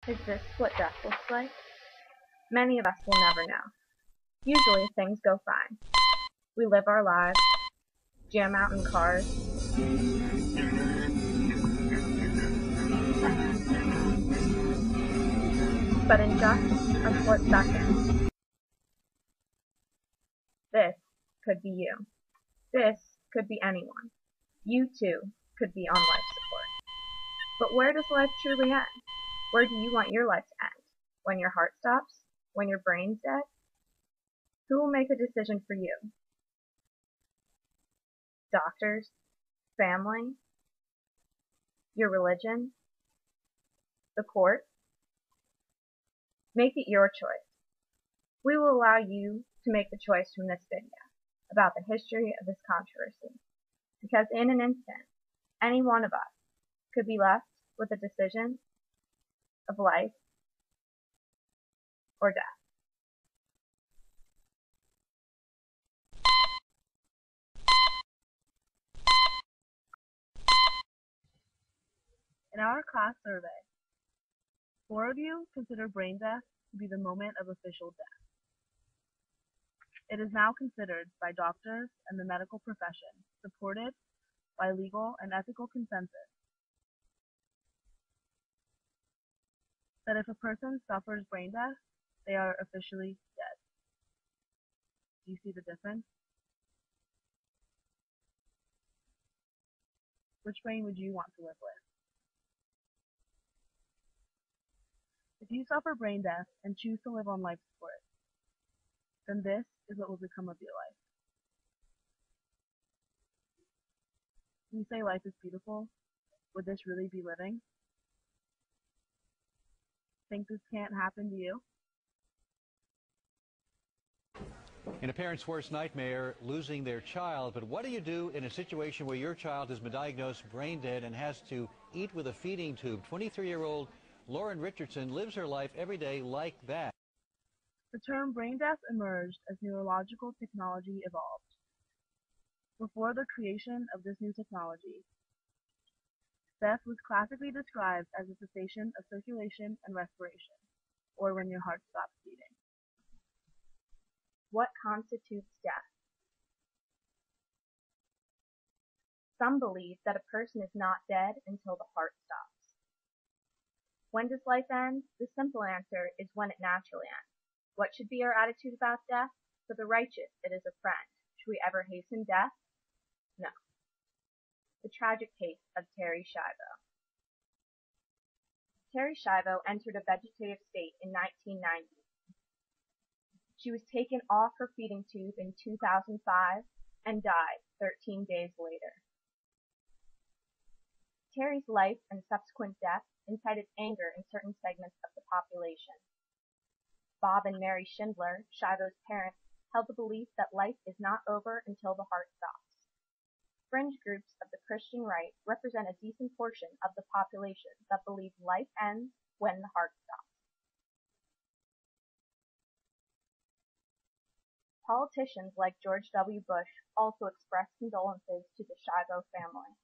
Is this what death looks like? Many of us will never know. Usually things go fine. We live our lives, jam out in cars, but in just a split second, this could be you. This could be anyone. You too could be on life support. But where does life truly end? Where do you want your life to end? When your heart stops? When your brain's dead? Who will make a decision for you? Doctors? Family? Your religion? The court? Make it your choice. We will allow you to make the choice from this video about the history of this controversy, because in an instant, any one of us could be left with a decision of life or death. In our class survey, 4 of you consider brain death to be the moment of official death. It is now considered by doctors and the medical profession, supported by legal and ethical consensus, that if a person suffers brain death, they are officially dead. Do you see the difference? Which brain would you want to live with? If you suffer brain death and choose to live on life support, then this is what will become of your life. You say life is beautiful. Would this really be living? Think this can't happen to you? In a parent's worst nightmare, losing their child. But what do you do in a situation where your child has been diagnosed brain dead and has to eat with a feeding tube? 23-year-old Lauren Richardson lives her life every day like that. The term brain death emerged as neurological technology evolved. Before the creation of this new technology, death was classically described as a cessation of circulation and respiration, or when your heart stops beating. What constitutes death? Some believe that a person is not dead until the heart stops. When does life end? The simple answer is when it naturally ends. What should be our attitude about death? For the righteous, it is a friend. Should we ever hasten death? No. The tragic case of Terri Schiavo. Terri Schiavo entered a vegetative state in 1990. She was taken off her feeding tube in 2005 and died 13 days later. Terri's life and subsequent death incited anger in certain segments of the population. Bob and Mary Schindler, Schiavo's parents, held the belief that life is not over until the heart stops. Fringe groups of the Christian right represent a decent portion of the population that believe life ends when the heart stops. Politicians like George W. Bush also expressed condolences to the Schiavo family.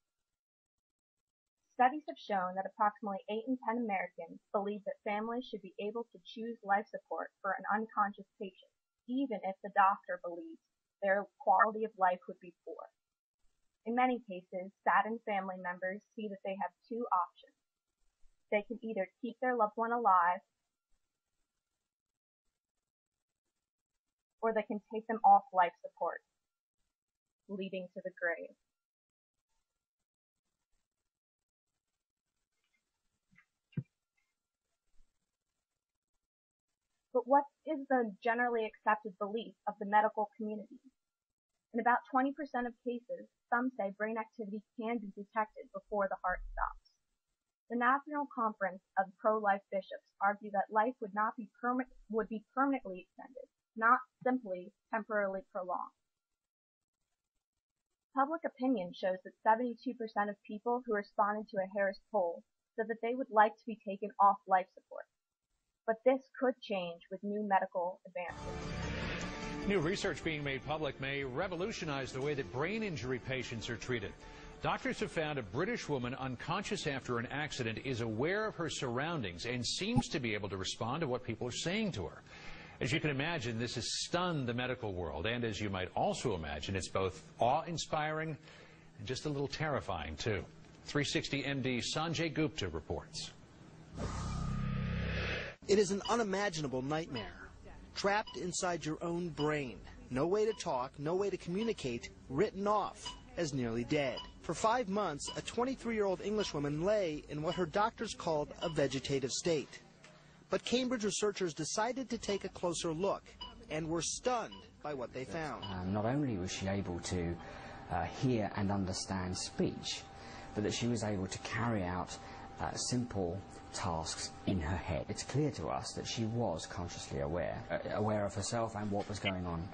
Studies have shown that approximately 8 in 10 Americans believe that families should be able to choose life support for an unconscious patient, even if the doctor believes their quality of life would be poor. In many cases, saddened family members see that they have two options. They can either keep their loved one alive, or they can take them off life support, leading to the grave. But what is the generally accepted belief of the medical community? In about 20% of cases, some say brain activity can be detected before the heart stops. The National Conference of Pro-Life Bishops argue that life would be permanently extended, not simply temporarily prolonged. Public opinion shows that 72% of people who responded to a Harris poll said that they would like to be taken off life support. But this could change with new medical advances. New research being made public may revolutionize the way that brain injury patients are treated. Doctors have found a British woman unconscious after an accident is aware of her surroundings and seems to be able to respond to what people are saying to her. As you can imagine, this has stunned the medical world, and as you might also imagine, it's both awe-inspiring and just a little terrifying, too. 360 MD Sanjay Gupta reports. It is an unimaginable nightmare. Trapped inside your own brain. No way to talk, no way to communicate, written off as nearly dead. For 5 months, a 23-year-old Englishwoman lay in what her doctors called a vegetative state. But Cambridge researchers decided to take a closer look and were stunned by what they found. Not only was she able to hear and understand speech, but that she was able to carry out simple tasks in her head. It's clear to us that she was consciously aware of herself and what was going on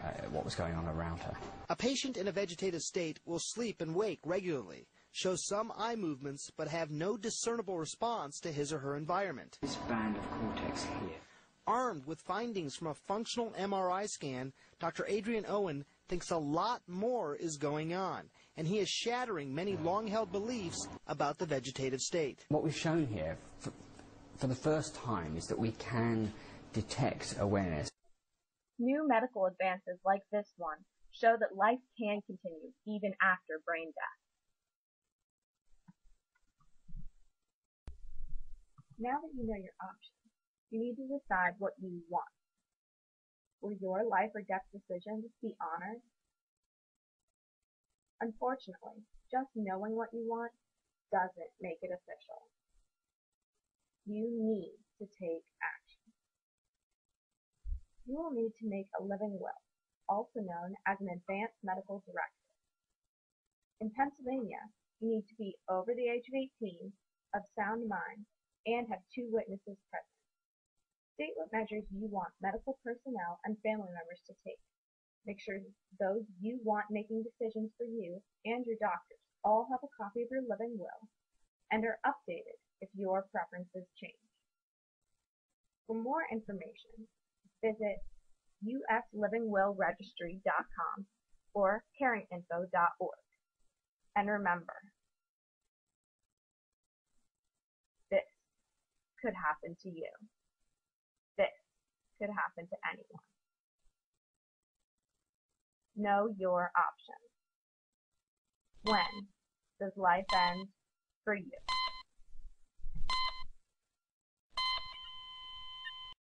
around her. A patient in a vegetative state will sleep and wake regularly, show some eye movements, but have no discernible response to his or her environment. This band of cortex here. Armed with findings from a functional MRI scan, Dr. Adrian Owen thinks a lot more is going on, and he is shattering many long-held beliefs about the vegetative state. What we've shown here for the first time is that we can detect awareness. New medical advances like this one show that life can continue even after brain death. Now that you know your options, you need to decide what you want. Will your life or death decisions be honored? Unfortunately, just knowing what you want doesn't make it official. You need to take action. You will need to make a living will, also known as an advanced medical directive. In Pennsylvania, you need to be over the age of 18, of sound mind, and have 2 witnesses present. State what measures you want medical personnel and family members to take. Make sure those you want making decisions for you and your doctors all have a copy of your living will and are updated if your preferences change. For more information, visit uslivingwillregistry.com or caringinfo.org. And remember, this could happen to you. This could happen to anyone. Know your options. When does life end for you?